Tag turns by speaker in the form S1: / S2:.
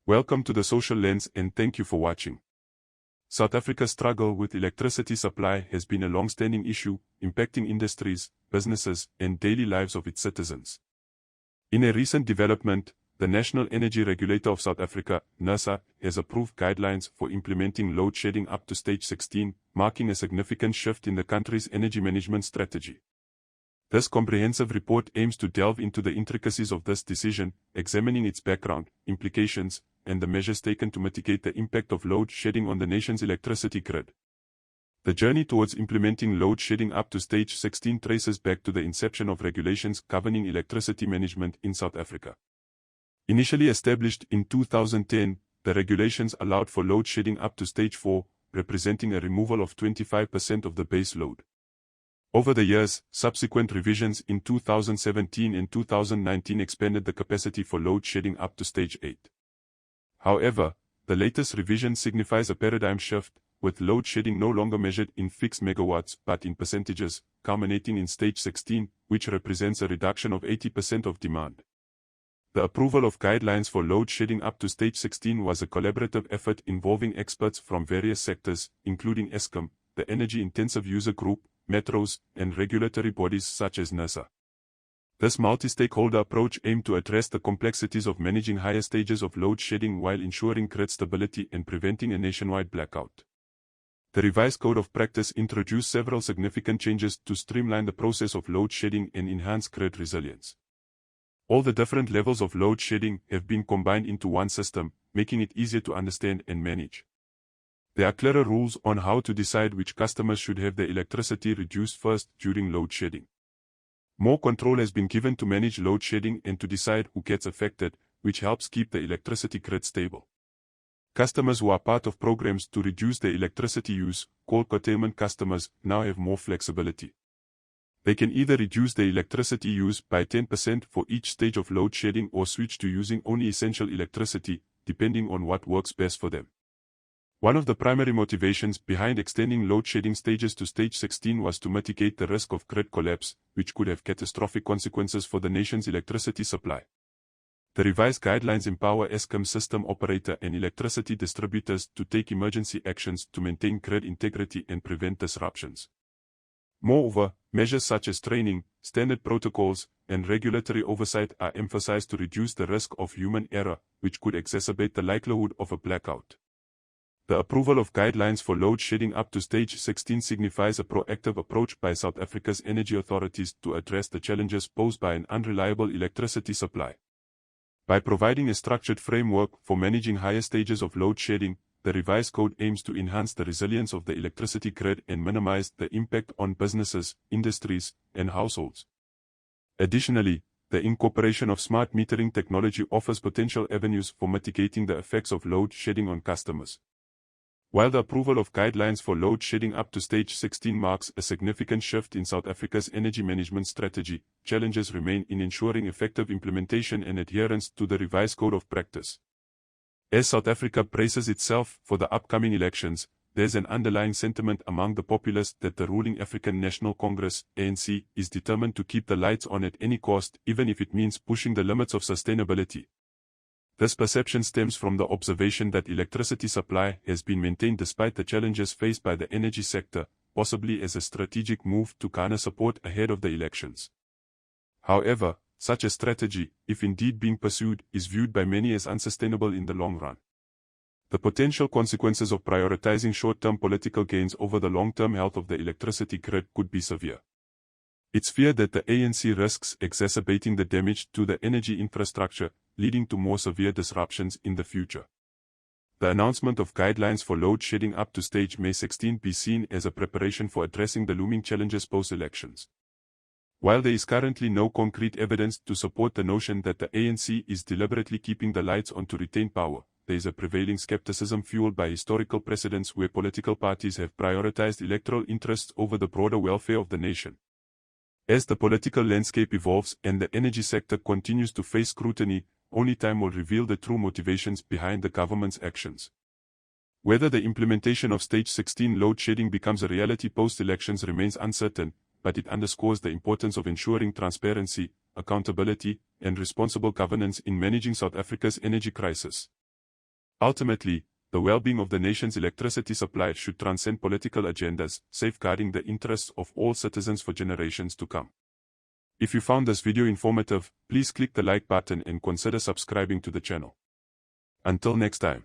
S1: Welcome to the Social Lens and thank you for watching. South Africa's struggle with electricity supply has been a long-standing issue, impacting industries, businesses, and daily lives of its citizens. In a recent development, the National Energy Regulator of South Africa, Nersa, has approved guidelines for implementing load shedding up to stage 16, marking a significant shift in the country's energy management strategy. This comprehensive report aims to delve into the intricacies of this decision, examining its background, implications, and the measures taken to mitigate the impact of load shedding on the nation's electricity grid. The journey towards implementing load shedding up to stage 16 traces back to the inception of regulations governing electricity management in South Africa. Initially established in 2010, the regulations allowed for load shedding up to stage 4, representing a removal of 25% of the base load. Over the years, subsequent revisions in 2017 and 2019 expanded the capacity for load shedding up to stage 8. However, the latest revision signifies a paradigm shift, with load shedding no longer measured in fixed megawatts but in percentages, culminating in stage 16, which represents a reduction of 80% of demand. The approval of guidelines for load shedding up to stage 16 was a collaborative effort involving experts from various sectors, including Eskom, the energy-intensive user group, metros, and regulatory bodies such as Nersa. This multi-stakeholder approach aimed to address the complexities of managing higher stages of load shedding while ensuring grid stability and preventing a nationwide blackout. The revised Code of Practice introduced several significant changes to streamline the process of load shedding and enhance grid resilience. All the different levels of load shedding have been combined into one system, making it easier to understand and manage. There are clearer rules on how to decide which customers should have their electricity reduced first during load shedding. More control has been given to manage load shedding and to decide who gets affected, which helps keep the electricity grid stable. Customers who are part of programs to reduce their electricity use, called curtailment customers, now have more flexibility. They can either reduce their electricity use by 10% for each stage of load shedding or switch to using only essential electricity, depending on what works best for them. One of the primary motivations behind extending load shedding stages to stage 16 was to mitigate the risk of grid collapse, which could have catastrophic consequences for the nation's electricity supply. The revised guidelines empower Eskom system operator and electricity distributors to take emergency actions to maintain grid integrity and prevent disruptions. Moreover, measures such as training, standard protocols, and regulatory oversight are emphasized to reduce the risk of human error, which could exacerbate the likelihood of a blackout. The approval of guidelines for load shedding up to stage 16 signifies a proactive approach by South Africa's energy authorities to address the challenges posed by an unreliable electricity supply. By providing a structured framework for managing higher stages of load shedding, the revised code aims to enhance the resilience of the electricity grid and minimize the impact on businesses, industries, and households. Additionally, the incorporation of smart metering technology offers potential avenues for mitigating the effects of load shedding on customers. While the approval of guidelines for load shedding up to stage 16 marks a significant shift in South Africa's energy management strategy, challenges remain in ensuring effective implementation and adherence to the revised Code of Practice. As South Africa braces itself for the upcoming elections, there's an underlying sentiment among the populace that the ruling African National Congress, ANC, is determined to keep the lights on at any cost, even if it means pushing the limits of sustainability. This perception stems from the observation that electricity supply has been maintained despite the challenges faced by the energy sector, possibly as a strategic move to garner support ahead of the elections. However, such a strategy, if indeed being pursued, is viewed by many as unsustainable in the long run. The potential consequences of prioritizing short-term political gains over the long-term health of the electricity grid could be severe. It's feared that the ANC risks exacerbating the damage to the energy infrastructure, leading to more severe disruptions in the future. The announcement of guidelines for load shedding up to stage May 16 be seen as a preparation for addressing the looming challenges post-elections. While there is currently no concrete evidence to support the notion that the ANC is deliberately keeping the lights on to retain power, there is a prevailing skepticism fueled by historical precedents where political parties have prioritized electoral interests over the broader welfare of the nation. As the political landscape evolves and the energy sector continues to face scrutiny, only time will reveal the true motivations behind the government's actions. Whether the implementation of stage 16 load shedding becomes a reality post-elections remains uncertain, but it underscores the importance of ensuring transparency, accountability, and responsible governance in managing South Africa's energy crisis. Ultimately, the well-being of the nation's electricity supply should transcend political agendas, safeguarding the interests of all citizens for generations to come. If you found this video informative, please click the like button and consider subscribing to the channel. Until next time.